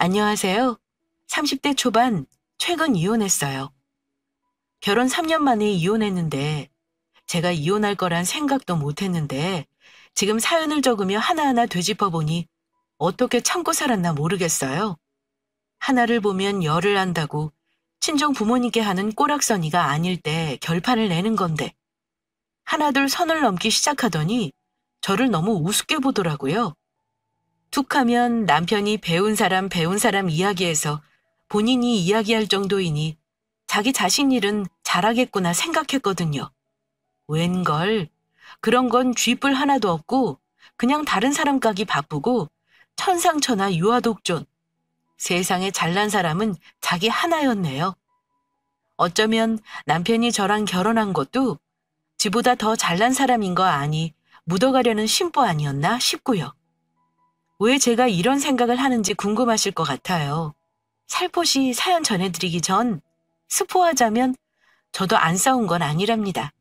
안녕하세요. 30대 초반, 최근 이혼했어요. 결혼 3년 만에 이혼했는데, 제가 이혼할 거란 생각도 못 했는데, 지금 사연을 적으며 하나하나 되짚어보니 어떻게 참고 살았나 모르겠어요. 하나를 보면 열을 안다고 친정 부모님께 하는 꼬락서니가 아닐 때 결판을 내는 건데, 하나둘 선을 넘기 시작하더니 저를 너무 우습게 보더라고요. 툭 하면 남편이 배운 사람 이야기에서 본인이 이야기할 정도이니 자기 자신 일은 잘하겠구나 생각했거든요. 웬걸, 그런 건 쥐뿔 하나도 없고 그냥 다른 사람 까기 바쁘고 천상천하 유아독존. 세상에 잘난 사람은 자기 하나였네요. 어쩌면 남편이 저랑 결혼한 것도 지보다 더 잘난 사람인 거 아니 묻어가려는 심보 아니었나 싶고요. 왜 제가 이런 생각을 하는지 궁금하실 것 같아요. 살포시 사연 전해드리기 전 스포하자면 저도 안 싸운 건 아니랍니다.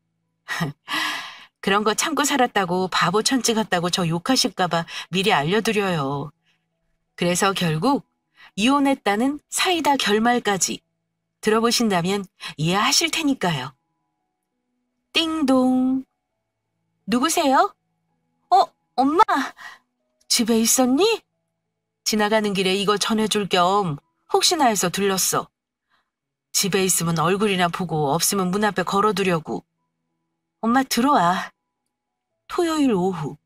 그런 거 참고 살았다고 바보 천치 같다고 저 욕하실까봐 미리 알려드려요. 그래서 결국 이혼했다는 사이다 결말까지 들어보신다면 이해하실 테니까요. 띵동. 누구세요? 엄마! 집에 있었니? 지나가는 길에 이거 전해줄 겸 혹시나 해서 들렀어. 집에 있으면 얼굴이나 보고 없으면 문 앞에 걸어두려고. 엄마 들어와. 토요일 오후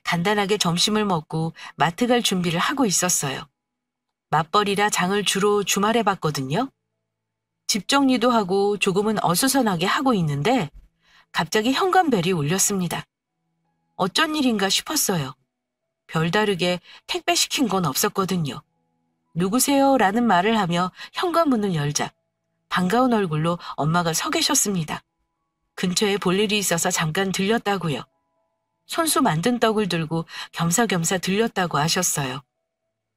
간단하게 점심을 먹고 마트 갈 준비를 하고 있었어요. 맞벌이라 장을 주로 주말에 봤거든요. 집 정리도 하고 조금은 어수선하게 하고 있는데 갑자기 현관벨이 울렸습니다. 어쩐 일인가 싶었어요. 별다르게 택배 시킨 건 없었거든요. 누구세요? 라는 말을 하며 현관문을 열자 반가운 얼굴로 엄마가 서 계셨습니다. 근처에 볼 일이 있어서 잠깐 들렸다고요. 손수 만든 떡을 들고 겸사겸사 들렸다고 하셨어요.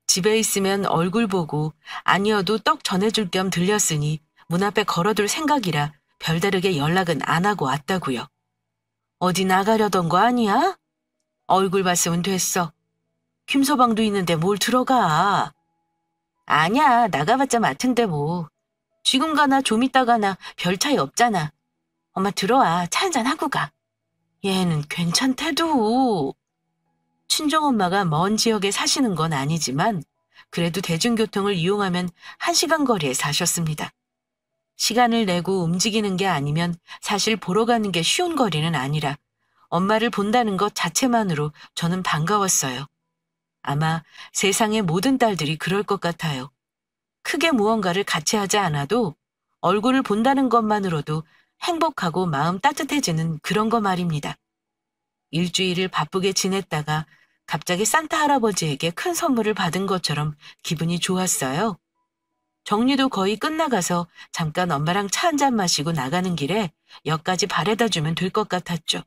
집에 있으면 얼굴 보고 아니어도 떡 전해줄 겸 들렸으니 문 앞에 걸어둘 생각이라 별다르게 연락은 안 하고 왔다고요. 어디 나가려던 거 아니야? 얼굴 봤으면 됐어. 김서방도 있는데 뭘 들어가. 아냐, 나가봤자 마트인데 뭐. 지금 가나 좀 이따 가나 별 차이 없잖아. 엄마 들어와, 차 한잔 하고 가. 얘는 괜찮대도. 친정엄마가 먼 지역에 사시는 건 아니지만 그래도 대중교통을 이용하면 1시간 거리에 사셨습니다. 시간을 내고 움직이는 게 아니면 사실 보러 가는 게 쉬운 거리는 아니라 엄마를 본다는 것 자체만으로 저는 반가웠어요. 아마 세상의 모든 딸들이 그럴 것 같아요. 크게 무언가를 같이 하지 않아도 얼굴을 본다는 것만으로도 행복하고 마음 따뜻해지는 그런 거 말입니다. 일주일을 바쁘게 지냈다가 갑자기 산타 할아버지에게 큰 선물을 받은 것처럼 기분이 좋았어요. 정리도 거의 끝나가서 잠깐 엄마랑 차 한잔 마시고 나가는 길에 역까지 바래다 주면 될 것 같았죠.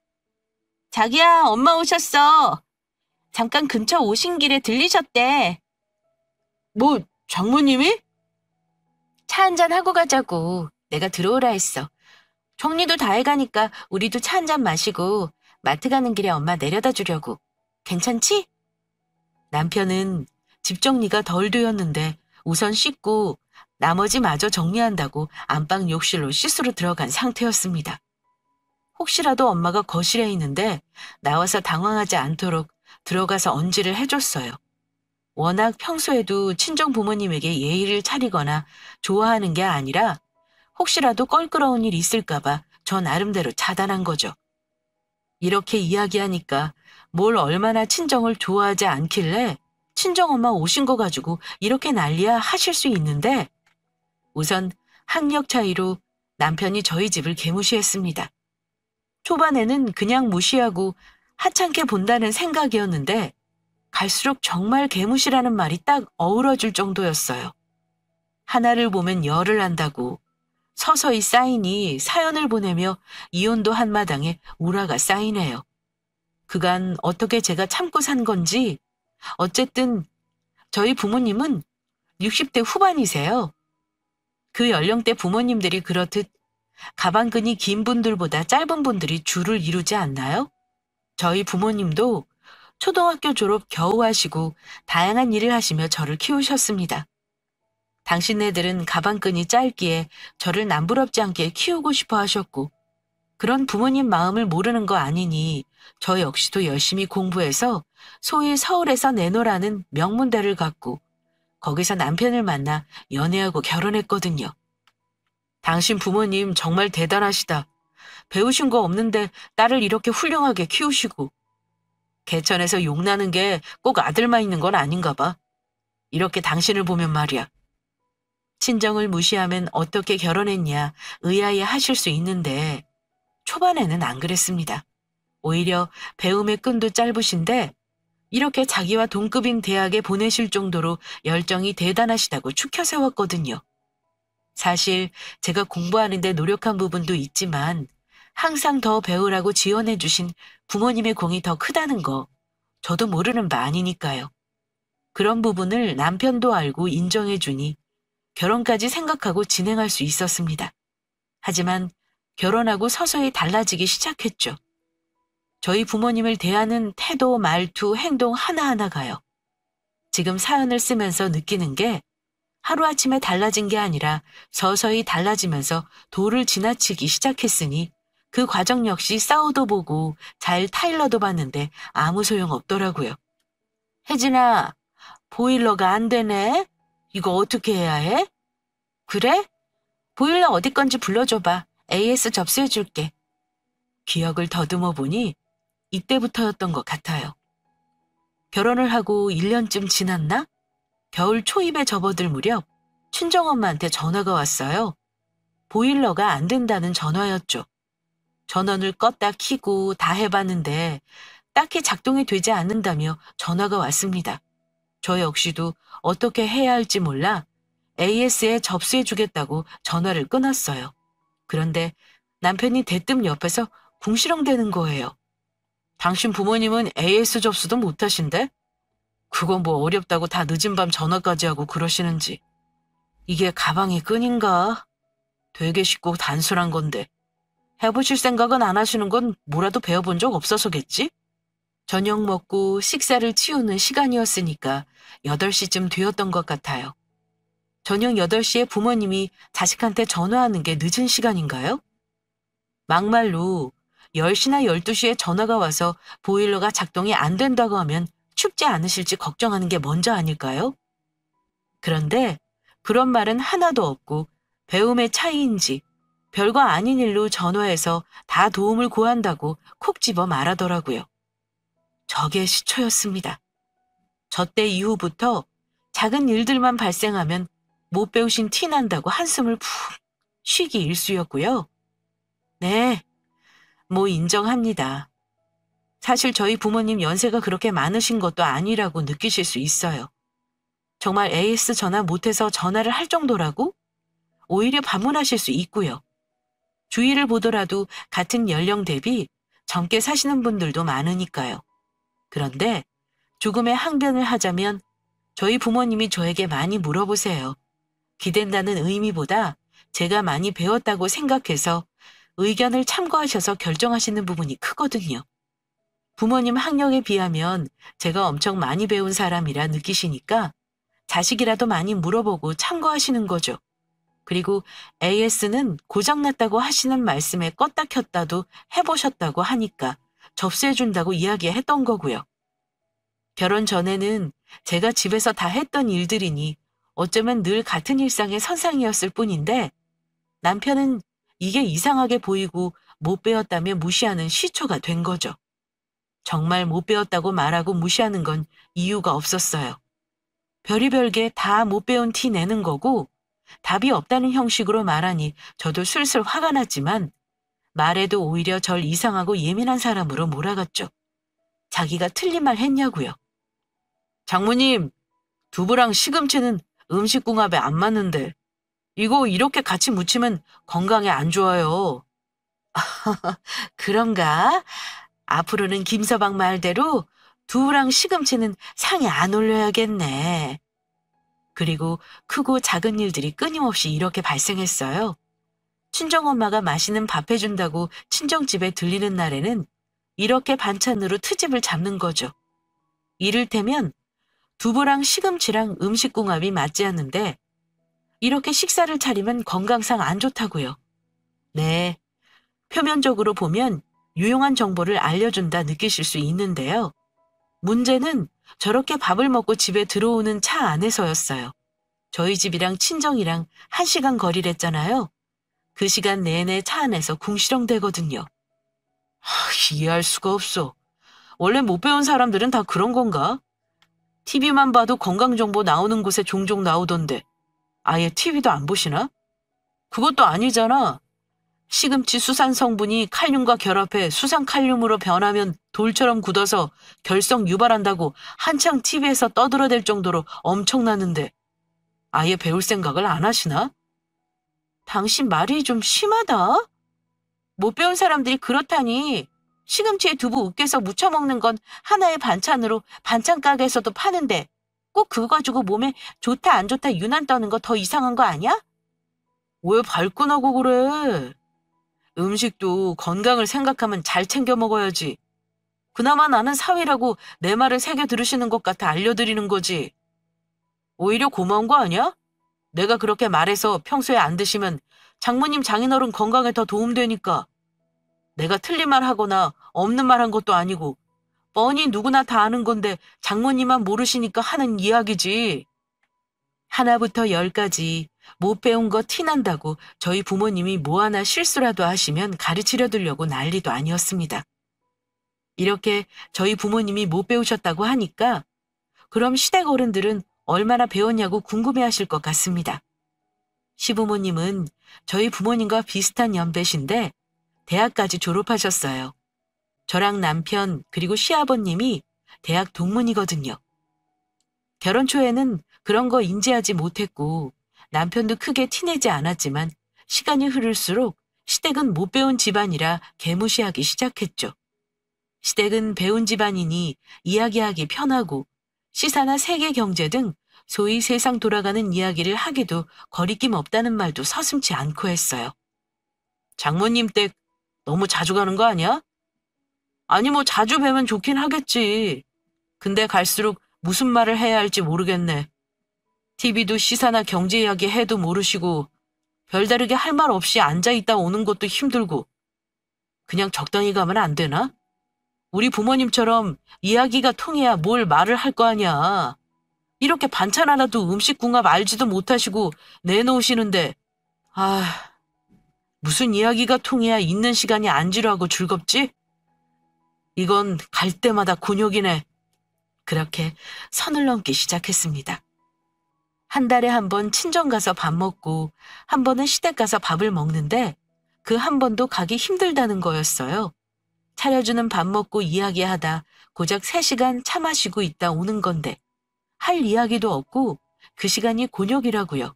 자기야, 엄마 오셨어. 잠깐 근처 오신 길에 들리셨대. 뭐, 장모님이? 차 한잔 하고 가자고. 내가 들어오라 했어. 정리도 다 해가니까 우리도 차 한잔 마시고 마트 가는 길에 엄마 내려다 주려고. 괜찮지? 남편은 집 정리가 덜 되었는데 우선 씻고 나머지 마저 정리한다고 안방 욕실로 씻으러 들어간 상태였습니다. 혹시라도 엄마가 거실에 있는데 나와서 당황하지 않도록 들어가서 언지를 해줬어요. 워낙 평소에도 친정 부모님에게 예의를 차리거나 좋아하는 게 아니라 혹시라도 껄끄러운 일 있을까봐 저 나름대로 차단한 거죠. 이렇게 이야기하니까 뭘 얼마나 친정을 좋아하지 않길래 친정엄마 오신 거 가지고 이렇게 난리야 하실 수 있는데 우선 학력 차이로 남편이 저희 집을 개무시했습니다. 초반에는 그냥 무시하고 하찮게 본다는 생각이었는데 갈수록 정말 개무시라는 말이 딱 어우러질 정도였어요. 하나를 보면 열을 안다고 서서히 쌓이니 사연을 보내며 이혼도 한마당에 우라가 쌓이네요. 그간 어떻게 제가 참고 산 건지 어쨌든 저희 부모님은 60대 후반이세요. 그 연령대 부모님들이 그렇듯 가방끈이 긴 분들보다 짧은 분들이 주를 이루지 않나요? 저희 부모님도 초등학교 졸업 겨우 하시고 다양한 일을 하시며 저를 키우셨습니다. 당신네들은 가방끈이 짧기에 저를 남부럽지 않게 키우고 싶어 하셨고, 그런 부모님 마음을 모르는 거 아니니 저 역시도 열심히 공부해서 소위 서울에서 내노라는 명문대를 갔고, 거기서 남편을 만나 연애하고 결혼했거든요. 당신 부모님 정말 대단하시다. 배우신 거 없는데 딸을 이렇게 훌륭하게 키우시고. 개천에서 용나는 게 꼭 아들만 있는 건 아닌가 봐. 이렇게 당신을 보면 말이야. 친정을 무시하면 어떻게 결혼했냐 의아해 하실 수 있는데 초반에는 안 그랬습니다. 오히려 배움의 끈도 짧으신데 이렇게 자기와 동급인 대학에 보내실 정도로 열정이 대단하시다고 추켜 세웠거든요. 사실 제가 공부하는데 노력한 부분도 있지만 항상 더 배우라고 지원해 주신 부모님의 공이 더 크다는 거 저도 모르는 바 아니니까요. 그런 부분을 남편도 알고 인정해 주니 결혼까지 생각하고 진행할 수 있었습니다. 하지만 결혼하고 서서히 달라지기 시작했죠. 저희 부모님을 대하는 태도, 말투, 행동 하나하나가요. 지금 사연을 쓰면서 느끼는 게 하루아침에 달라진 게 아니라 서서히 달라지면서 도를 지나치기 시작했으니 그 과정 역시 싸워도 보고 잘 타일러도 봤는데 아무 소용 없더라고요. 혜진아, 보일러가 안 되네? 이거 어떻게 해야 해? 그래? 보일러 어디 건지 불러줘봐. AS 접수해줄게. 기억을 더듬어 보니 이때부터였던 것 같아요. 결혼을 하고 1년쯤 지났나? 겨울 초입에 접어들 무렵 친정엄마한테 전화가 왔어요. 보일러가 안 된다는 전화였죠. 전원을 껐다 켜고 다 해봤는데 딱히 작동이 되지 않는다며 전화가 왔습니다. 저 역시도 어떻게 해야 할지 몰라 AS에 접수해주겠다고 전화를 끊었어요. 그런데 남편이 대뜸 옆에서 궁시렁대는 거예요. 당신 부모님은 AS 접수도 못하신대? 그건 뭐 어렵다고 다 늦은 밤 전화까지 하고 그러시는지. 이게 가방의 끈인가? 되게 쉽고 단순한 건데. 해보실 생각은 안 하시는 건 뭐라도 배워본 적 없어서겠지? 저녁 먹고 식사를 치우는 시간이었으니까 8시쯤 되었던 것 같아요. 저녁 8시에 부모님이 자식한테 전화하는 게 늦은 시간인가요? 막말로 10시나 12시에 전화가 와서 보일러가 작동이 안 된다고 하면 춥지 않으실지 걱정하는 게 먼저 아닐까요? 그런데 그런 말은 하나도 없고 배움의 차이인지 별거 아닌 일로 전화해서 다 도움을 구한다고 콕 집어 말하더라고요. 저게 시초였습니다. 저 때 이후부터 작은 일들만 발생하면 못 배우신 티 난다고 한숨을 푹 쉬기 일쑤였고요. 네, 뭐 인정합니다. 사실 저희 부모님 연세가 그렇게 많으신 것도 아니라고 느끼실 수 있어요. 정말 AS 전화 못해서 전화를 할 정도라고? 오히려 반문하실 수 있고요. 주위를 보더라도 같은 연령 대비 젊게 사시는 분들도 많으니까요. 그런데 조금의 항변을 하자면 저희 부모님이 저에게 많이 물어보세요. 기댄다는 의미보다 제가 많이 배웠다고 생각해서 의견을 참고하셔서 결정하시는 부분이 크거든요. 부모님 학력에 비하면 제가 엄청 많이 배운 사람이라 느끼시니까 자식이라도 많이 물어보고 참고하시는 거죠. 그리고 AS는 고장났다고 하시는 말씀에 껐다 켰다도 해보셨다고 하니까 접수해준다고 이야기했던 거고요. 결혼 전에는 제가 집에서 다 했던 일들이니 어쩌면 늘 같은 일상의 선상이었을 뿐인데 남편은 이게 이상하게 보이고 못 배웠다며 무시하는 시초가 된 거죠. 정말 못 배웠다고 말하고 무시하는 건 이유가 없었어요. 별의별 게 다 못 배운 티 내는 거고 답이 없다는 형식으로 말하니 저도 슬슬 화가 났지만 말해도 오히려 절 이상하고 예민한 사람으로 몰아갔죠. 자기가 틀린 말 했냐고요. 장모님, 두부랑 시금치는 음식궁합에 안 맞는데 이거 이렇게 같이 무치면 건강에 안 좋아요. 그런가? 앞으로는 김서방 말대로 두부랑 시금치는 상에 안 올려야겠네. 그리고 크고 작은 일들이 끊임없이 이렇게 발생했어요. 친정엄마가 맛있는 밥 해준다고 친정집에 들리는 날에는 이렇게 반찬으로 트집을 잡는 거죠. 이를테면 두부랑 시금치랑 음식궁합이 맞지 않는데 이렇게 식사를 차리면 건강상 안 좋다고요. 네, 표면적으로 보면 유용한 정보를 알려준다 느끼실 수 있는데요. 문제는 저렇게 밥을 먹고 집에 들어오는 차 안에서였어요. 저희 집이랑 친정이랑 1시간 거리랬잖아요. 그 시간 내내 차 안에서 궁시렁대거든요. 이해할 수가 없어. 원래 못 배운 사람들은 다 그런 건가? TV만 봐도 건강정보 나오는 곳에 종종 나오던데 아예 TV도 안 보시나? 그것도 아니잖아. 시금치 수산 성분이 칼륨과 결합해 수산칼륨으로 변하면 돌처럼 굳어서 결석 유발한다고 한창 TV에서 떠들어댈 정도로 엄청나는데 아예 배울 생각을 안 하시나? 당신 말이 좀 심하다. 못 배운 사람들이 그렇다니. 시금치에 두부 으깨서 무쳐 먹는 건 하나의 반찬으로 반찬 가게에서도 파는데 꼭 그거 가지고 몸에 좋다 안 좋다 유난 떠는 거 더 이상한 거 아니야? 왜 발끈하고 그래? 음식도 건강을 생각하면 잘 챙겨 먹어야지. 그나마 나는 사위라고 내 말을 새겨 들으시는 것 같아 알려드리는 거지. 오히려 고마운 거 아니야? 내가 그렇게 말해서 평소에 안 드시면 장모님 장인어른 건강에 더 도움되니까. 내가 틀린 말 하거나 없는 말 한 것도 아니고 뻔히 누구나 다 아는 건데 장모님만 모르시니까 하는 이야기지. 하나부터 10까지 못 배운 거 티난다고 저희 부모님이 뭐 하나 실수라도 하시면 가르치려 들려고 난리도 아니었습니다. 이렇게 저희 부모님이 못 배우셨다고 하니까 그럼 시댁 어른들은 얼마나 배웠냐고 궁금해하실 것 같습니다. 시부모님은 저희 부모님과 비슷한 연배신데 대학까지 졸업하셨어요. 저랑 남편 그리고 시아버님이 대학 동문이거든요. 결혼 초에는 그런 거 인지하지 못했고 남편도 크게 티내지 않았지만 시간이 흐를수록 시댁은 못 배운 집안이라 개무시하기 시작했죠. 시댁은 배운 집안이니 이야기하기 편하고 시사나 세계 경제 등 소위 세상 돌아가는 이야기를 하기도 거리낌 없다는 말도 서슴지 않고 했어요. 장모님 댁 너무 자주 가는 거 아니야? 아니 뭐 자주 뵈면 좋긴 하겠지. 근데 갈수록 무슨 말을 해야 할지 모르겠네. TV도 시사나 경제 이야기 해도 모르시고 별다르게 할 말 없이 앉아있다 오는 것도 힘들고 그냥 적당히 가면 안 되나? 우리 부모님처럼 이야기가 통해야 뭘 말을 할 거 아니야. 이렇게 반찬 하나도 음식 궁합 알지도 못하시고 내놓으시는데 무슨 이야기가 통해야 있는 시간이 안 지루하고 즐겁지? 이건 갈 때마다 곤욕이네. 그렇게 선을 넘기 시작했습니다. 한 달에 한 번 친정 가서 밥 먹고 한 번은 시댁 가서 밥을 먹는데 그 한 번도 가기 힘들다는 거였어요. 차려주는 밥 먹고 이야기하다 고작 3시간 차 마시고 있다 오는 건데 할 이야기도 없고 그 시간이 곤욕이라고요.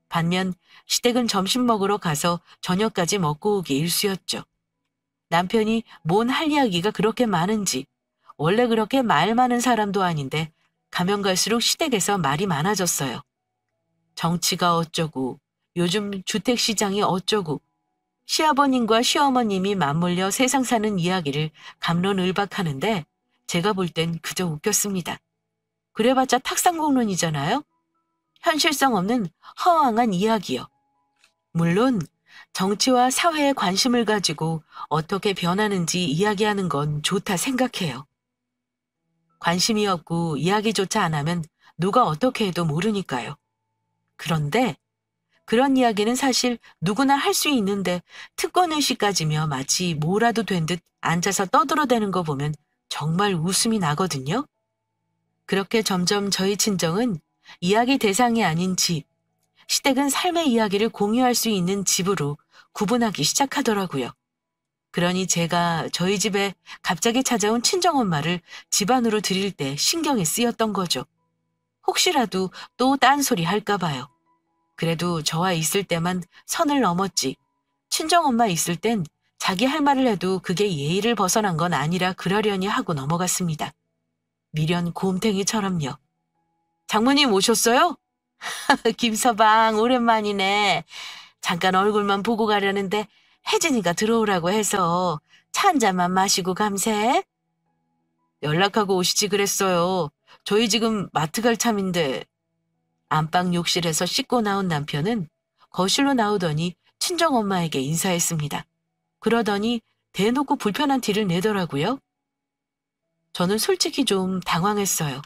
반면 시댁은 점심 먹으러 가서 저녁까지 먹고 오기 일쑤였죠. 남편이 뭔 할 이야기가 그렇게 많은지 원래 그렇게 말 많은 사람도 아닌데 가면 갈수록 시댁에서 말이 많아졌어요. 정치가 어쩌고 요즘 주택시장이 어쩌고 시아버님과 시어머님이 맞물려 세상 사는 이야기를 갑론을박하는데 제가 볼 땐 그저 웃겼습니다. 그래봤자 탁상공론이잖아요. 현실성 없는 허황한 이야기요. 물론 정치와 사회에 관심을 가지고 어떻게 변하는지 이야기하는 건 좋다 생각해요. 관심이 없고 이야기조차 안 하면 누가 어떻게 해도 모르니까요. 그런데 그런 이야기는 사실 누구나 할 수 있는데 특권의식까지며 마치 뭐라도 된 듯 앉아서 떠들어대는 거 보면 정말 웃음이 나거든요. 그렇게 점점 저희 친정은 이야기 대상이 아닌 집, 시댁은 삶의 이야기를 공유할 수 있는 집으로 구분하기 시작하더라고요. 그러니 제가 저희 집에 갑자기 찾아온 친정엄마를 집 안으로 들일 때 신경이 쓰였던 거죠. 혹시라도 또 딴소리 할까 봐요. 그래도 저와 있을 때만 선을 넘었지. 친정엄마 있을 땐 자기 할 말을 해도 그게 예의를 벗어난 건 아니라 그러려니 하고 넘어갔습니다. 미련 곰탱이처럼요. 장모님 오셨어요? 김서방 오랜만이네. 잠깐 얼굴만 보고 가려는데 혜진이가 들어오라고 해서 차 한 잔만 마시고 감세. 연락하고 오시지 그랬어요. 저희 지금 마트 갈 참인데. 안방 욕실에서 씻고 나온 남편은 거실로 나오더니 친정엄마에게 인사했습니다. 그러더니 대놓고 불편한 티를 내더라고요. 저는 솔직히 좀 당황했어요.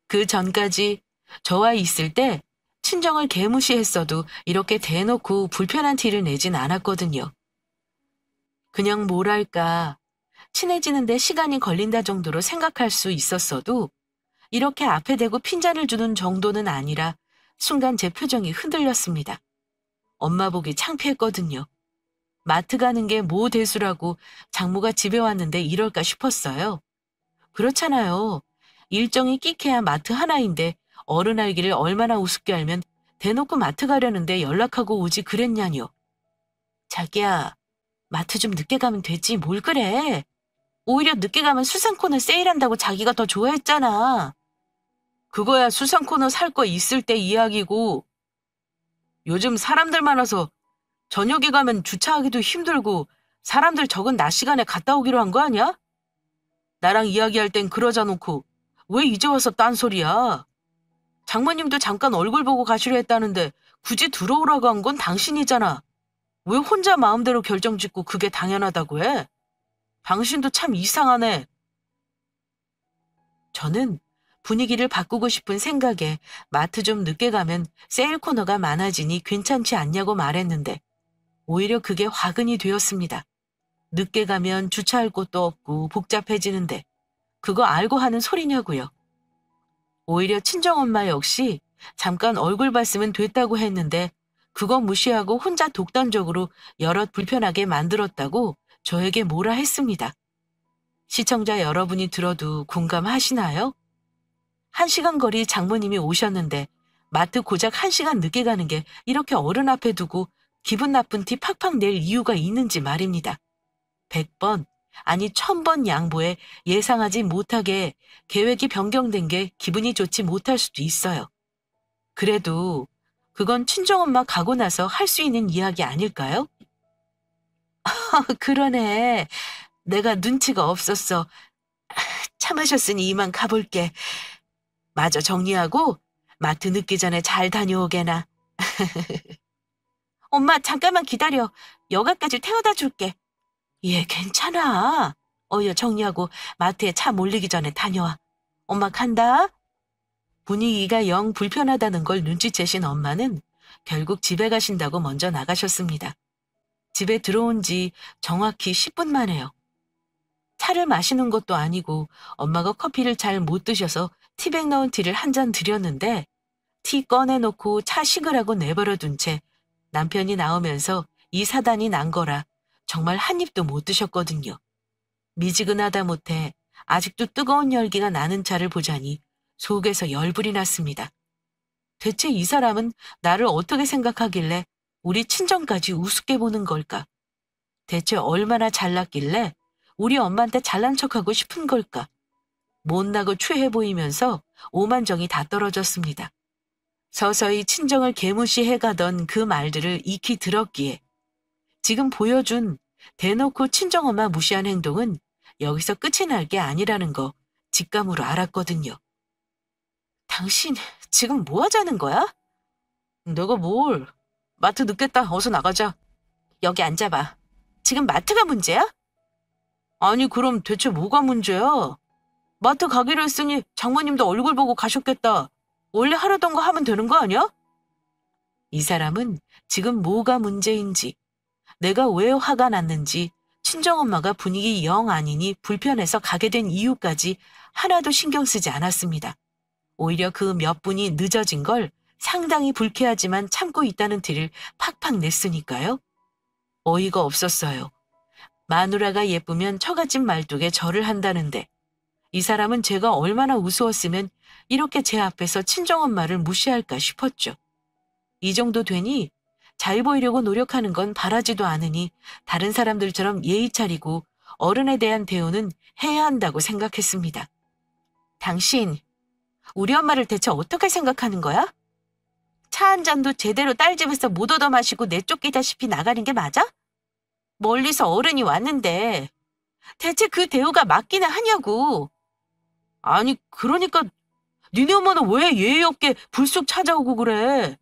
그 전까지 저와 있을 때 친정을 개무시했어도 이렇게 대놓고 불편한 티를 내진 않았거든요. 그냥 뭐랄까, 친해지는데 시간이 걸린다 정도로 생각할 수 있었어도 이렇게 앞에 대고 핀잔을 주는 정도는 아니라 순간 제 표정이 흔들렸습니다. 엄마 보기 창피했거든요. 마트 가는 게 뭐 대수라고 장모가 집에 왔는데 이럴까 싶었어요. 그렇잖아요. 일정이 끼케야 마트 하나인데 어른 알기를 얼마나 우습게 알면 대놓고 마트 가려는데 연락하고 오지 그랬냐뇨. 자기야, 마트 좀 늦게 가면 되지 뭘 그래. 오히려 늦게 가면 수상코너 세일한다고 자기가 더 좋아했잖아. 그거야 수상코너 살 거 있을 때 이야기고 요즘 사람들 많아서 저녁에 가면 주차하기도 힘들고 사람들 적은 낮 시간에 갔다 오기로 한 거 아니야? 나랑 이야기할 땐 그러자 놓고 왜 이제 와서 딴소리야? 장모님도 잠깐 얼굴 보고 가시려 했다는데 굳이 들어오라고 한 건 당신이잖아. 왜 혼자 마음대로 결정 짓고 그게 당연하다고 해? 당신도 참 이상하네. 저는 분위기를 바꾸고 싶은 생각에 마트 좀 늦게 가면 세일 코너가 많아지니 괜찮지 않냐고 말했는데 오히려 그게 화근이 되었습니다. 늦게 가면 주차할 곳도 없고 복잡해지는데 그거 알고 하는 소리냐고요. 오히려 친정엄마 역시 잠깐 얼굴 봤으면 됐다고 했는데 그거 무시하고 혼자 독단적으로 여럿 불편하게 만들었다고 저에게 뭐라 했습니다. 시청자 여러분이 들어도 공감하시나요? 1시간 거리 장모님이 오셨는데 마트 고작 1시간 늦게 가는 게 이렇게 어른 앞에 두고 기분 나쁜 티 팍팍 낼 이유가 있는지 말입니다. 100번, 아니 1000번 양보해 예상하지 못하게 계획이 변경된 게 기분이 좋지 못할 수도 있어요. 그래도 그건 친정엄마 가고 나서 할 수 있는 이야기 아닐까요? 그러네. 내가 눈치가 없었어. 참으셨으니 이만 가볼게. 마저 정리하고 마트 늦기 전에 잘 다녀오게나. 엄마 잠깐만 기다려. 여가까지 태워다 줄게. 예, 괜찮아. 어여 정리하고 마트에 차 몰리기 전에 다녀와. 엄마 간다. 분위기가 영 불편하다는 걸 눈치채신 엄마는 결국 집에 가신다고 먼저 나가셨습니다. 집에 들어온 지 정확히 10분 만에요. 차를 마시는 것도 아니고 엄마가 커피를 잘 못 드셔서 티백 넣은 티를 한 잔 드렸는데 티 꺼내놓고 차 식으라고 내버려둔 채 남편이 나오면서 이 사단이 난 거라 정말 한 입도 못 드셨거든요. 미지근하다 못해 아직도 뜨거운 열기가 나는 차를 보자니 속에서 열불이 났습니다. 대체 이 사람은 나를 어떻게 생각하길래 우리 친정까지 우습게 보는 걸까? 대체 얼마나 잘났길래 우리 엄마한테 잘난 척하고 싶은 걸까? 못나고 추해 보이면서 오만정이 다 떨어졌습니다. 서서히 친정을 개무시해가던 그 말들을 익히 들었기에 지금 보여준 대놓고 친정엄마 무시한 행동은 여기서 끝이 날 게 아니라는 거 직감으로 알았거든요. 당신 지금 뭐 하자는 거야? 내가 뭘? 마트 늦겠다. 어서 나가자. 여기 앉아봐. 지금 마트가 문제야? 아니 그럼 대체 뭐가 문제야? 마트 가기로 했으니 장모님도 얼굴 보고 가셨겠다. 원래 하려던 거 하면 되는 거 아니야? 이 사람은 지금 뭐가 문제인지, 내가 왜 화가 났는지, 친정엄마가 분위기 영 아니니 불편해서 가게 된 이유까지 하나도 신경 쓰지 않았습니다. 오히려 그 몇 분이 늦어진 걸 상당히 불쾌하지만 참고 있다는 티를 팍팍 냈으니까요. 어이가 없었어요. 마누라가 예쁘면 처갓집 말뚝에 절을 한다는데 이 사람은 제가 얼마나 우스웠으면 이렇게 제 앞에서 친정엄마를 무시할까 싶었죠. 이 정도 되니 잘 보이려고 노력하는 건 바라지도 않으니 다른 사람들처럼 예의 차리고 어른에 대한 대우는 해야 한다고 생각했습니다. 당신, 우리 엄마를 대체 어떻게 생각하는 거야? 차 한 잔도 제대로 딸 집에서 못 얻어 마시고 내쫓기다시피 나가는 게 맞아? 멀리서 어른이 왔는데 대체 그 대우가 맞기는 하냐고. 아니, 그러니까 니네 엄마는 왜 예의 없게 불쑥 찾아오고 그래?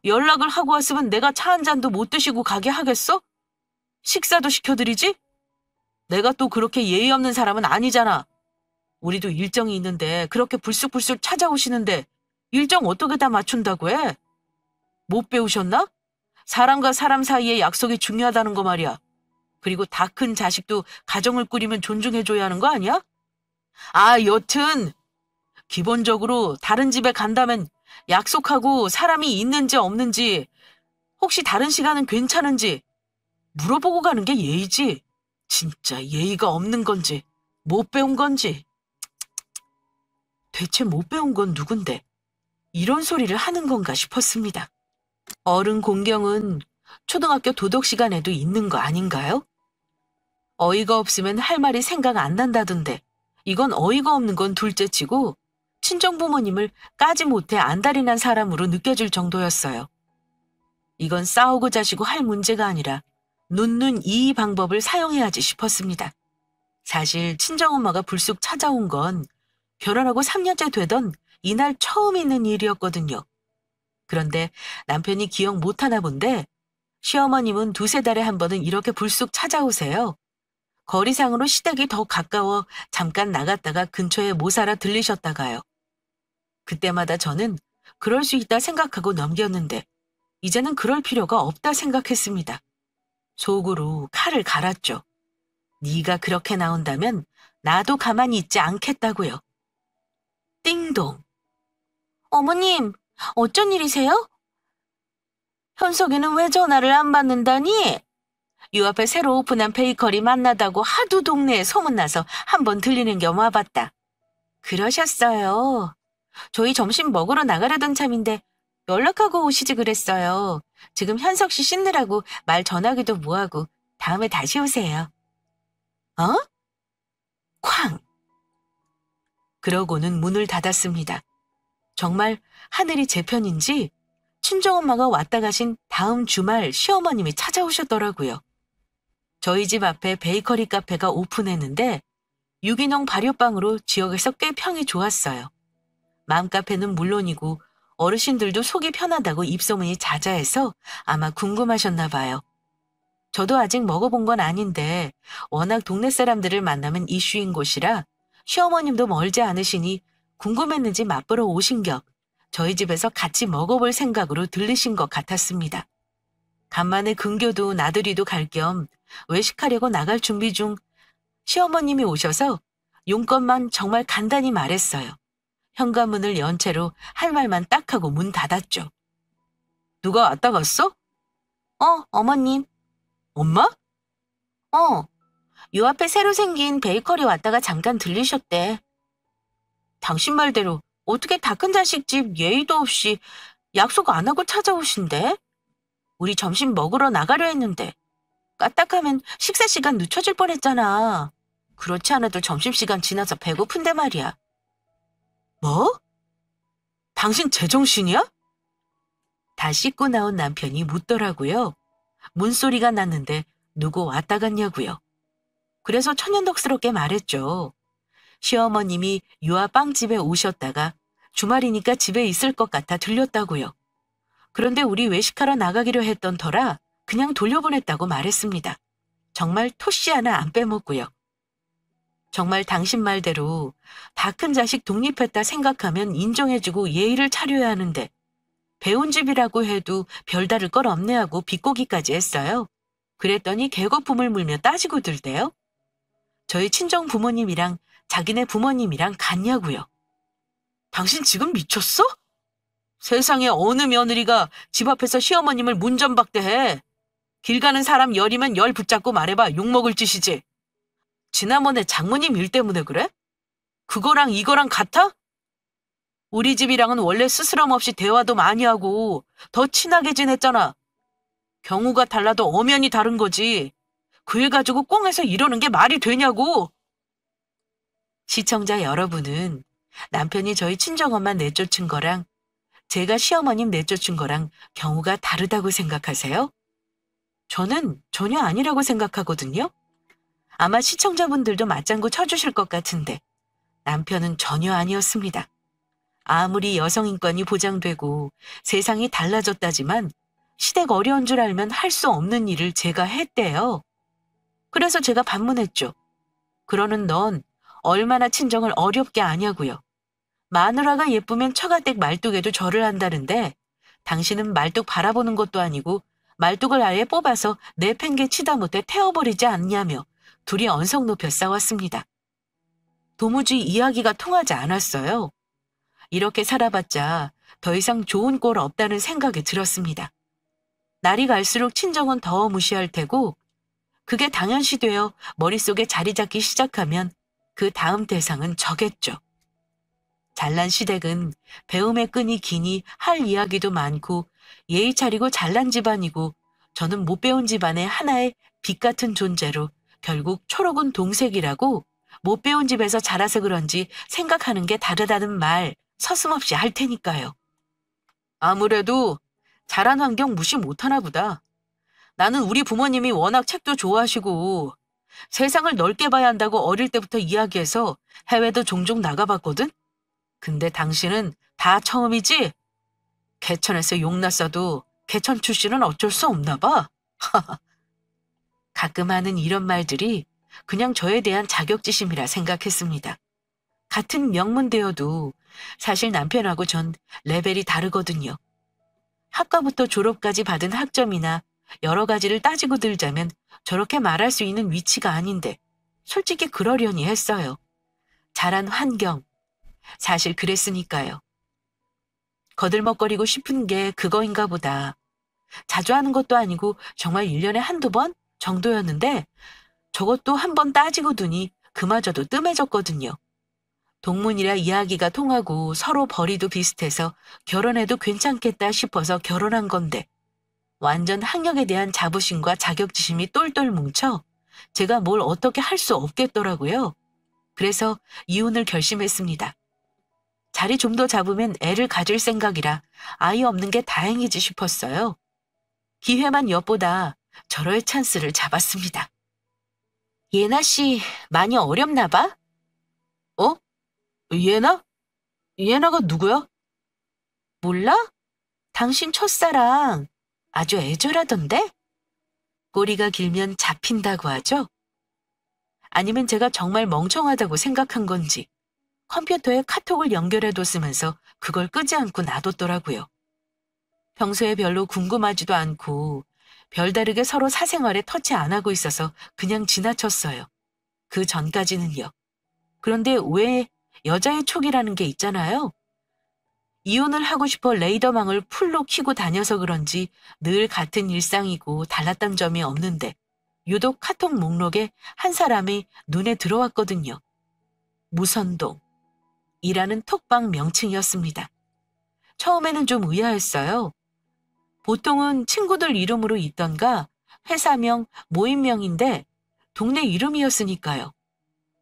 연락을 하고 왔으면 내가 차 한 잔도 못 드시고 가게 하겠어? 식사도 시켜드리지? 내가 또 그렇게 예의 없는 사람은 아니잖아. 우리도 일정이 있는데 그렇게 불쑥불쑥 찾아오시는데 일정 어떻게 다 맞춘다고 해? 못 배우셨나? 사람과 사람 사이의 약속이 중요하다는 거 말이야. 그리고 다 큰 자식도 가정을 꾸리면 존중해줘야 하는 거 아니야? 여튼 기본적으로 다른 집에 간다면 약속하고 사람이 있는지 없는지, 혹시 다른 시간은 괜찮은지 물어보고 가는 게 예의지. 진짜 예의가 없는 건지 못 배운 건지. 대체 못 배운 건 누군데 이런 소리를 하는 건가 싶었습니다. 어른 공경은 초등학교 도덕 시간에도 있는 거 아닌가요? 어이가 없으면 할 말이 생각 안 난다던데 이건 어이가 없는 건 둘째치고 친정부모님을 까지 못해 안달이 난 사람으로 느껴질 정도였어요. 이건 싸우고 자시고 할 문제가 아니라 눈눈 이 방법을 사용해야지 싶었습니다. 사실 친정엄마가 불쑥 찾아온 건 결혼하고 3년째 되던 이날 처음 있는 일이었거든요. 그런데 남편이 기억 못하나 본데 시어머님은 두세 달에 한 번은 이렇게 불쑥 찾아오세요. 거리상으로 시댁이 더 가까워 잠깐 나갔다가 근처에 못 살아 들리셨다가요. 그때마다 저는 그럴 수 있다 생각하고 넘겼는데 이제는 그럴 필요가 없다 생각했습니다. 속으로 칼을 갈았죠. 네가 그렇게 나온다면 나도 가만히 있지 않겠다고요. 띵동. 어머님, 어쩐 일이세요? 현석이는 왜 전화를 안 받는다니? 요 앞에 새로 오픈한 베이커리 만나다고 하도 동네에 소문나서 한번 들리는 겸 와봤다. 그러셨어요. 저희 점심 먹으러 나가려던 참인데 연락하고 오시지 그랬어요. 지금 현석 씨 씻느라고 말 전화기도 뭐하고 다음에 다시 오세요. 어? 쾅! 그러고는 문을 닫았습니다. 정말 하늘이 제 편인지 친정엄마가 왔다 가신 다음 주말 시어머님이 찾아오셨더라고요. 저희 집 앞에 베이커리 카페가 오픈했는데 유기농 발효빵으로 지역에서 꽤 평이 좋았어요. 맘카페는 물론이고 어르신들도 속이 편하다고 입소문이 자자해서 아마 궁금하셨나 봐요. 저도 아직 먹어본 건 아닌데 워낙 동네 사람들을 만나면 이슈인 곳이라 시어머님도 멀지 않으시니 궁금했는지 맛보러 오신 겸 저희 집에서 같이 먹어볼 생각으로 들르신 것 같았습니다. 간만에 근교도 나들이도 갈 겸 외식하려고 나갈 준비 중 시어머님이 오셔서 용건만 정말 간단히 말했어요. 현관문을 연 채로 할 말만 딱 하고 문 닫았죠. 누가 왔다 갔어? 어머님. 엄마? 요 앞에 새로 생긴 베이커리 왔다가 잠깐 들리셨대. 당신 말대로 어떻게 다 큰 자식 집 예의도 없이 약속 안 하고 찾아오신대? 우리 점심 먹으러 나가려 했는데 까딱하면 식사 시간 늦춰질 뻔했잖아. 그렇지 않아도 점심시간 지나서 배고픈데 말이야. 뭐? 당신 제정신이야? 다 씻고 나온 남편이 묻더라고요. 문소리가 났는데 누구 왔다 갔냐고요. 그래서 천연덕스럽게 말했죠. 시어머님이 유아 빵집에 오셨다가 주말이니까 집에 있을 것 같아 들렸다고요. 그런데 우리 외식하러 나가기로 했던 터라 그냥 돌려보냈다고 말했습니다. 정말 토씨 하나 안 빼먹고요. 정말 당신 말대로 다 큰 자식 독립했다 생각하면 인정해주고 예의를 차려야 하는데 배운 집이라고 해도 별다를 걸 없네 하고 비꼬기까지 했어요. 그랬더니 개거품을 물며 따지고 들대요. 저희 친정 부모님이랑 자기네 부모님이랑 같냐고요. 당신 지금 미쳤어? 세상에 어느 며느리가 집 앞에서 시어머님을 문전박대해. 길 가는 사람 열이면 열 붙잡고 말해봐 욕먹을 짓이지. 지난번에 장모님 일 때문에 그래? 그거랑 이거랑 같아? 우리 집이랑은 원래 스스럼 없이 대화도 많이 하고 더 친하게 지냈잖아. 경우가 달라도 엄연히 다른 거지. 그 일 가지고 꽁해서 이러는 게 말이 되냐고. 시청자 여러분은 남편이 저희 친정엄마 내쫓은 거랑 제가 시어머님 내쫓은 거랑 경우가 다르다고 생각하세요? 저는 전혀 아니라고 생각하거든요. 아마 시청자분들도 맞장구 쳐주실 것 같은데 남편은 전혀 아니었습니다. 아무리 여성 인권이 보장되고 세상이 달라졌다지만 시댁 어려운 줄 알면 할 수 없는 일을 제가 했대요. 그래서 제가 반문했죠. 그러는 넌 얼마나 친정을 어렵게 아냐고요. 마누라가 예쁘면 처가댁 말뚝에도 절을 한다는데 당신은 말뚝 바라보는 것도 아니고 말뚝을 아예 뽑아서 내팽개 치다 못해 태워버리지 않냐며 둘이 언성 높여 싸웠습니다. 도무지 이야기가 통하지 않았어요. 이렇게 살아봤자 더 이상 좋은 꼴 없다는 생각이 들었습니다. 날이 갈수록 친정은 더 무시할 테고 그게 당연시되어 머릿속에 자리 잡기 시작하면 그 다음 대상은 저겠죠. 잘난 시댁은 배움의 끈이 기니 할 이야기도 많고 예의 차리고 잘난 집안이고 저는 못 배운 집안의 하나의 빛 같은 존재로 결국 초록은 동색이라고 못 배운 집에서 자라서 그런지 생각하는 게 다르다는 말 서슴없이 할 테니까요. 아무래도 자란 환경 무시 못하나 보다. 나는 우리 부모님이 워낙 책도 좋아하시고 세상을 넓게 봐야 한다고 어릴 때부터 이야기해서 해외도 종종 나가봤거든? 근데 당신은 다 처음이지? 개천에서 용났어도 개천 출신은 어쩔 수 없나 봐. 가끔 하는 이런 말들이 그냥 저에 대한 자격지심이라 생각했습니다. 같은 명문대여도 사실 남편하고 전 레벨이 다르거든요. 학과부터 졸업까지 받은 학점이나 여러 가지를 따지고 들자면 저렇게 말할 수 있는 위치가 아닌데 솔직히 그러려니 했어요. 자란 환경, 사실 그랬으니까요. 거들먹거리고 싶은 게 그거인가 보다. 자주 하는 것도 아니고 정말 1년에 한두 번 정도였는데 저것도 한 번 따지고 두니 그마저도 뜸해졌거든요. 동문이라 이야기가 통하고 서로 벌이도 비슷해서 결혼해도 괜찮겠다 싶어서 결혼한 건데 완전 학력에 대한 자부심과 자격지심이 똘똘 뭉쳐 제가 뭘 어떻게 할 수 없겠더라고요. 그래서 이혼을 결심했습니다. 자리 좀 더 잡으면 애를 가질 생각이라 아이 없는 게 다행이지 싶었어요. 기회만 엿보다 절호의 찬스를 잡았습니다. 예나 씨 많이 어렵나 봐? 어? 예나? 예나가 누구야? 몰라? 당신 첫사랑 아주 애절하던데? 꼬리가 길면 잡힌다고 하죠? 아니면 제가 정말 멍청하다고 생각한 건지 컴퓨터에 카톡을 연결해뒀으면서 그걸 끄지 않고 놔뒀더라고요. 평소에 별로 궁금하지도 않고 별다르게 서로 사생활에 터치 안 하고 있어서 그냥 지나쳤어요. 그 전까지는요. 그런데 왜 여자의 촉이라는 게 있잖아요. 이혼을 하고 싶어 레이더망을 풀로 켜고 다녀서 그런지 늘 같은 일상이고 달랐던 점이 없는데 유독 카톡 목록에 한 사람이 눈에 들어왔거든요. 무선동. 이라는 톡방 명칭이었습니다. 처음에는 좀 의아했어요. 보통은 친구들 이름으로 있던가 회사명, 모임명인데 동네 이름이었으니까요.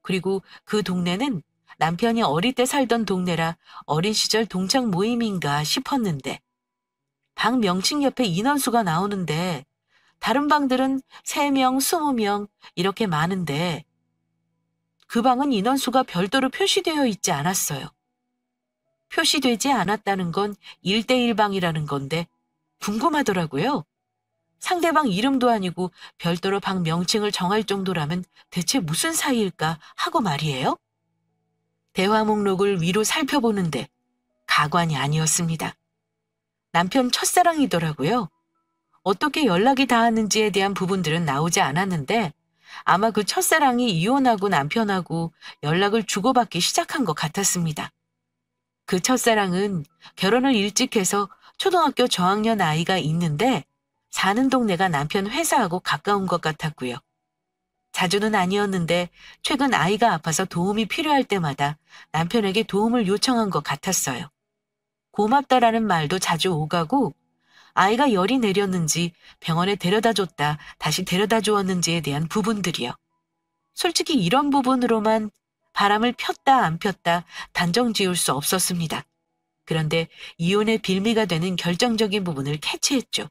그리고 그 동네는 남편이 어릴 때 살던 동네라 어린 시절 동창 모임인가 싶었는데 방 명칭 옆에 인원수가 나오는데 다른 방들은 3명, 20명 이렇게 많은데 그 방은 인원수가 별도로 표시되어 있지 않았어요. 표시되지 않았다는 건 1대1 방이라는 건데 궁금하더라고요. 상대방 이름도 아니고 별도로 방 명칭을 정할 정도라면 대체 무슨 사이일까 하고 말이에요. 대화 목록을 위로 살펴보는데 가관이 아니었습니다. 남편 첫사랑이더라고요. 어떻게 연락이 닿았는지에 대한 부분들은 나오지 않았는데 아마 그 첫사랑이 이혼하고 남편하고 연락을 주고받기 시작한 것 같았습니다. 그 첫사랑은 결혼을 일찍 해서 초등학교 저학년 아이가 있는데 사는 동네가 남편 회사하고 가까운 것 같았고요. 자주는 아니었는데 최근 아이가 아파서 도움이 필요할 때마다 남편에게 도움을 요청한 것 같았어요. 고맙다라는 말도 자주 오가고 아이가 열이 내렸는지 병원에 데려다 줬다 다시 데려다 주었는지에 대한 부분들이요. 솔직히 이런 부분으로만 바람을 폈다 안 폈다 단정 지을 수 없었습니다. 그런데 이혼의 빌미가 되는 결정적인 부분을 캐치했죠.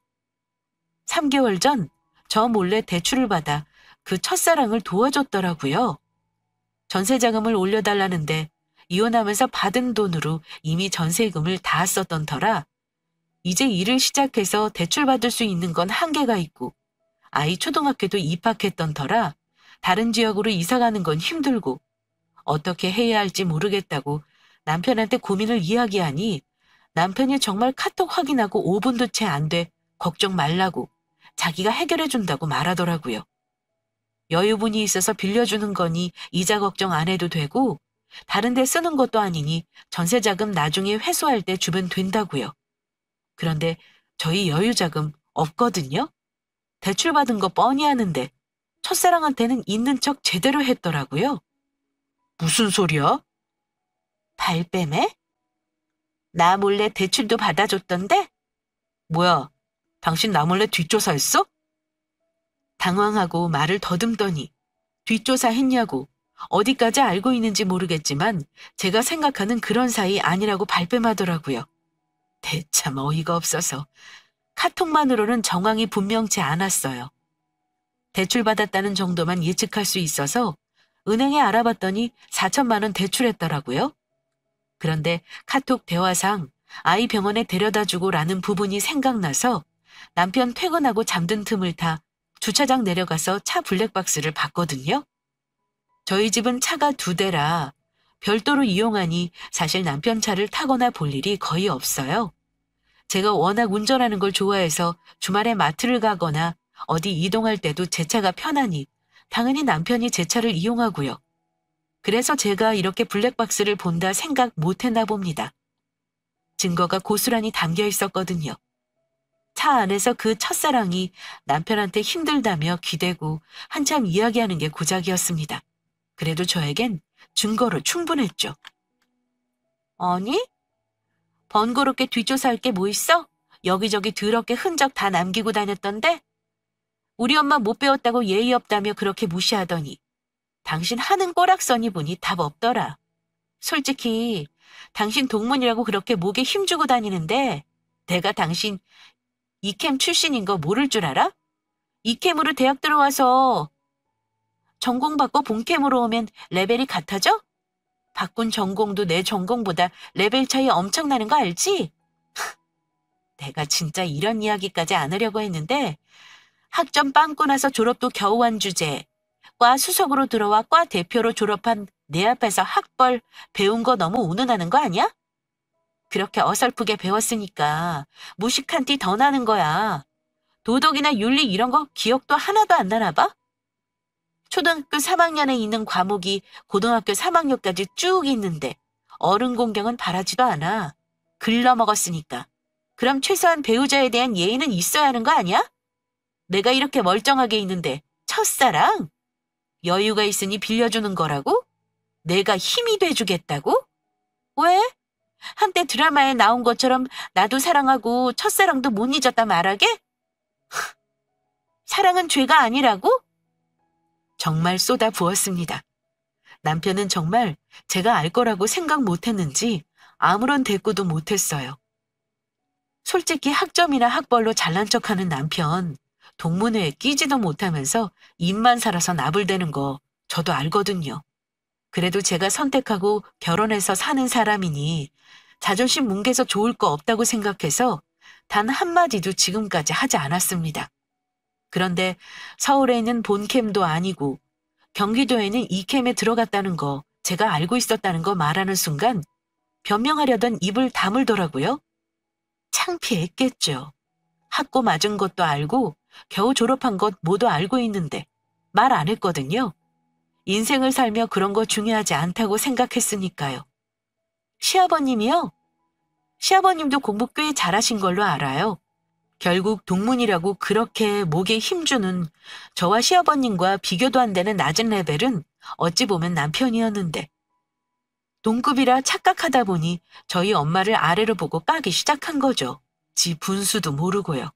3개월 전 저 몰래 대출을 받아 그 첫사랑을 도와줬더라고요. 전세자금을 올려달라는데 이혼하면서 받은 돈으로 이미 전세금을 다 썼던 터라 이제 일을 시작해서 대출받을 수 있는 건 한계가 있고 아이 초등학교도 입학했던 터라 다른 지역으로 이사 가는 건 힘들고 어떻게 해야 할지 모르겠다고 남편한테 고민을 이야기하니 남편이 정말 카톡 확인하고 5분도 채 안 돼 걱정 말라고 자기가 해결해 준다고 말하더라고요. 여유분이 있어서 빌려주는 거니 이자 걱정 안 해도 되고 다른 데 쓰는 것도 아니니 전세자금 나중에 회수할 때 주면 된다고요. 그런데 저희 여유자금 없거든요. 대출받은 거 뻔히 아는데 첫사랑한테는 있는 척 제대로 했더라고요. 무슨 소리야? 발뺌해? 나 몰래 대출도 받아줬던데? 뭐야, 당신 나 몰래 뒷조사했어? 당황하고 말을 더듬더니 뒷조사했냐고 어디까지 알고 있는지 모르겠지만 제가 생각하는 그런 사이 아니라고 발뺌하더라고요. 대참 어이가 없어서 카톡만으로는 정황이 분명치 않았어요. 대출받았다는 정도만 예측할 수 있어서 은행에 알아봤더니 4천만 원 대출했더라고요. 그런데 카톡 대화상 아이 병원에 데려다주고 라는 부분이 생각나서 남편 퇴근하고 잠든 틈을 타 주차장 내려가서 차 블랙박스를 봤거든요. 저희 집은 차가 2대라 별도로 이용하니 사실 남편 차를 타거나 볼 일이 거의 없어요. 제가 워낙 운전하는 걸 좋아해서 주말에 마트를 가거나 어디 이동할 때도 제 차가 편하니 당연히 남편이 제 차를 이용하고요. 그래서 제가 이렇게 블랙박스를 본다 생각 못했나 봅니다. 증거가 고스란히 담겨 있었거든요. 차 안에서 그 첫사랑이 남편한테 힘들다며 기대고 한참 이야기하는 게 고작이었습니다. 그래도 저에겐 증거로 충분했죠. 아니? 번거롭게 뒷조사할 게 뭐 있어? 여기저기 더럽게 흔적 다 남기고 다녔던데? 우리 엄마 못 배웠다고 예의 없다며 그렇게 무시하더니 당신 하는 꼬락서니 보니 답 없더라. 솔직히 당신 동문이라고 그렇게 목에 힘주고 다니는데 내가 당신 이캠 출신인 거 모를 줄 알아? 이캠으로 대학 들어와서 전공 바꿔 본캠으로 오면 레벨이 같아져? 바꾼 전공도 내 전공보다 레벨 차이 엄청나는 거 알지? 내가 진짜 이런 이야기까지 안 하려고 했는데 학점 빵꾸 나서 졸업도 겨우 한 주제 과 수석으로 들어와 과 대표로 졸업한 내 앞에서 학벌 배운 거 너무 운운하는 거 아니야? 그렇게 어설프게 배웠으니까 무식한 티 더 나는 거야. 도덕이나 윤리 이런 거 기억도 하나도 안 나나 봐? 초등학교 3학년에 있는 과목이 고등학교 3학년까지 쭉 있는데 어른 공경은 바라지도 않아. 글러먹었으니까. 그럼 최소한 배우자에 대한 예의는 있어야 하는 거 아니야? 내가 이렇게 멀쩡하게 있는데 첫사랑? 여유가 있으니 빌려주는 거라고? 내가 힘이 돼주겠다고? 왜? 한때 드라마에 나온 것처럼 나도 사랑하고 첫사랑도 못 잊었다 말하게? 사랑은 죄가 아니라고? 정말 쏟아 부었습니다. 남편은 정말 제가 알 거라고 생각 못했는지 아무런 대꾸도 못했어요. 솔직히 학점이나 학벌로 잘난 척하는 남편, 동문회에 끼지도 못하면서 입만 살아서 나불대는 거 저도 알거든요. 그래도 제가 선택하고 결혼해서 사는 사람이니 자존심 뭉개서 좋을 거 없다고 생각해서 단 한마디도 지금까지 하지 않았습니다. 그런데 서울에 있는 본캠도 아니고 경기도에는 이캠에 들어갔다는 거 제가 알고 있었다는 거 말하는 순간 변명하려던 입을 다물더라고요. 창피했겠죠. 학고 맞은 것도 알고 겨우 졸업한 것 모두 알고 있는데 말 안 했거든요. 인생을 살며 그런 거 중요하지 않다고 생각했으니까요. 시아버님이요? 시아버님도 공부 꽤 잘하신 걸로 알아요. 결국 동문이라고 그렇게 목에 힘주는 저와 시아버님과 비교도 안 되는 낮은 레벨은 어찌 보면 남편이었는데 동급이라 착각하다 보니 저희 엄마를 아래로 보고 까기 시작한 거죠. 지 분수도 모르고요.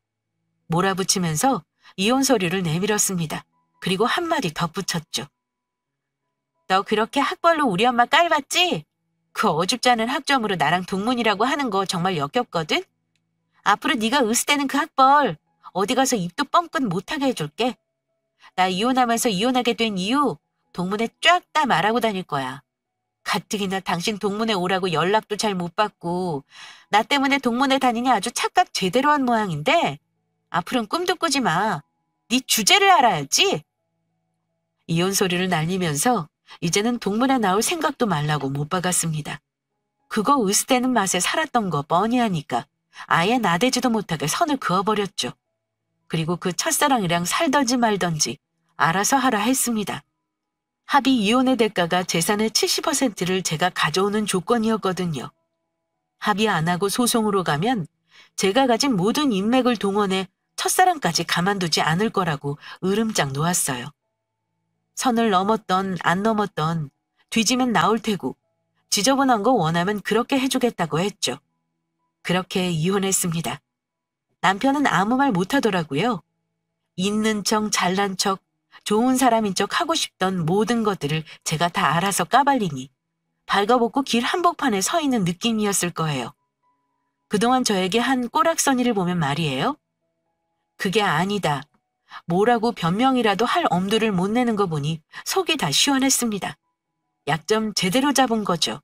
몰아붙이면서 이혼 서류를 내밀었습니다. 그리고 한마디 덧붙였죠. 너 그렇게 학벌로 우리 엄마 깔봤지? 그 어줍지 않은 학점으로 나랑 동문이라고 하는 거 정말 역겹거든? 앞으로 네가 으스대는 그 학벌 어디 가서 입도 뻥끗 못하게 해줄게. 나 이혼하면서 이혼하게 된 이유 동문에 쫙 다 말하고 다닐 거야. 가뜩이나 당신 동문회 오라고 연락도 잘 못 받고 나 때문에 동문회 다니니 아주 착각 제대로 한 모양인데 앞으로는 꿈도 꾸지 마. 네 주제를 알아야지. 이혼 소리를 날리면서 이제는 동문회 나올 생각도 말라고 못 박았습니다. 그거 으스대는 맛에 살았던 거 뻔히 하니까 아예 나대지도 못하게 선을 그어버렸죠. 그리고 그 첫사랑이랑 살던지 말던지 알아서 하라 했습니다. 합의 이혼의 대가가 재산의 70%를 제가 가져오는 조건이었거든요. 합의 안 하고 소송으로 가면 제가 가진 모든 인맥을 동원해 첫사랑까지 가만두지 않을 거라고 으름장 놓았어요. 선을 넘었던 안 넘었던 뒤지면 나올 테고 지저분한 거 원하면 그렇게 해주겠다고 했죠. 그렇게 이혼했습니다. 남편은 아무 말 못하더라고요. 있는 척 잘난 척 좋은 사람인 척 하고 싶던 모든 것들을 제가 다 알아서 까발리니 발가벗고 길 한복판에 서 있는 느낌이었을 거예요. 그동안 저에게 한 꼬락서니를 보면 말이에요. 그게 아니다. 뭐라고 변명이라도 할 엄두를 못 내는 거 보니 속이 다 시원했습니다. 약점 제대로 잡은 거죠.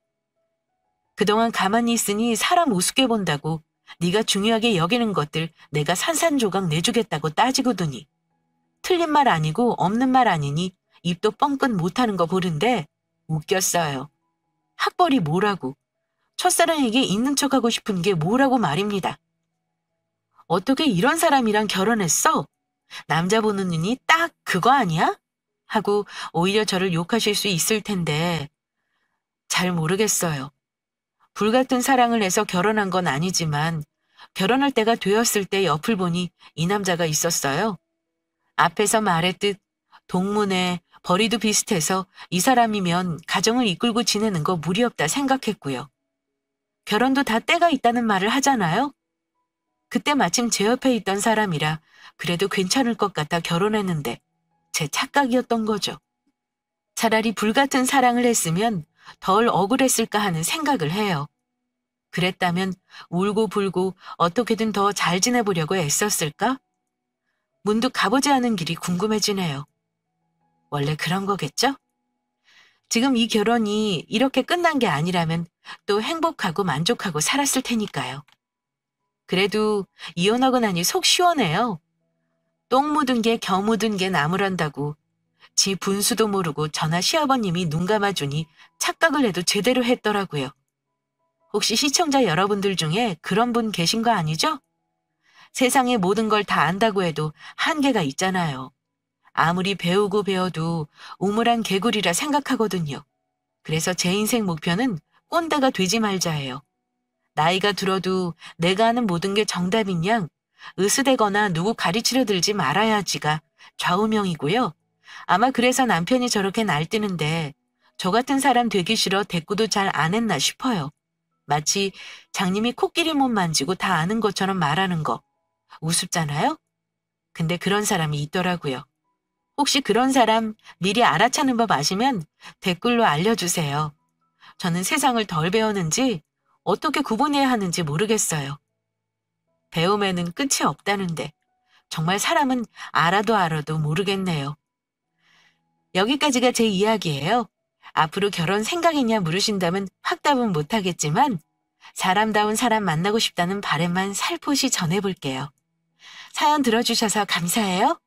그동안 가만히 있으니 사람 우습게 본다고 네가 중요하게 여기는 것들 내가 산산조각 내주겠다고 따지고 두니 틀린 말 아니고 없는 말 아니니 입도 뻥끗 못하는 거 보는데 웃겼어요. 학벌이 뭐라고 첫사랑에게 있는 척하고 싶은 게 뭐라고 말입니다. 어떻게 이런 사람이랑 결혼했어? 남자 보는 눈이 딱 그거 아니야? 하고 오히려 저를 욕하실 수 있을 텐데 잘 모르겠어요. 불같은 사랑을 해서 결혼한 건 아니지만 결혼할 때가 되었을 때 옆을 보니 이 남자가 있었어요. 앞에서 말했듯 동문회, 벌이도 비슷해서 이 사람이면 가정을 이끌고 지내는 거 무리 없다 생각했고요. 결혼도 다 때가 있다는 말을 하잖아요. 그때 마침 제 옆에 있던 사람이라 그래도 괜찮을 것 같아 결혼했는데 제 착각이었던 거죠. 차라리 불같은 사랑을 했으면 덜 억울했을까 하는 생각을 해요. 그랬다면 울고 불고 어떻게든 더 잘 지내보려고 애썼을까? 문득 가보지 않은 길이 궁금해지네요. 원래 그런 거겠죠? 지금 이 결혼이 이렇게 끝난 게 아니라면 또 행복하고 만족하고 살았을 테니까요. 그래도 이혼하고 나니 속 시원해요. 똥 묻은 게 겨 묻은 게 나무란다고 지 분수도 모르고 전하 시아버님이 눈 감아주니 착각을 해도 제대로 했더라고요. 혹시 시청자 여러분들 중에 그런 분 계신 거 아니죠? 세상의 모든 걸 다 안다고 해도 한계가 있잖아요. 아무리 배우고 배워도 우물안 개구리라 생각하거든요. 그래서 제 인생 목표는 꼰대가 되지 말자예요. 나이가 들어도 내가 하는 모든 게 정답인 양 으스대거나 누구 가르치려 들지 말아야지가 좌우명이고요. 아마 그래서 남편이 저렇게 날뛰는데 저 같은 사람 되기 싫어 대꾸도 잘 안 했나 싶어요. 마치 장님이 코끼리 못 만지고 다 아는 것처럼 말하는 거 우습잖아요? 근데 그런 사람이 있더라고요. 혹시 그런 사람 미리 알아차는 법 아시면 댓글로 알려주세요. 저는 세상을 덜 배웠는지 어떻게 구분해야 하는지 모르겠어요. 배움에는 끝이 없다는데 정말 사람은 알아도 모르겠네요. 여기까지가 제 이야기예요. 앞으로 결혼 생각이냐 물으신다면 확답은 못하겠지만 사람다운 사람 만나고 싶다는 바람만 살포시 전해볼게요. 사연 들어주셔서 감사해요.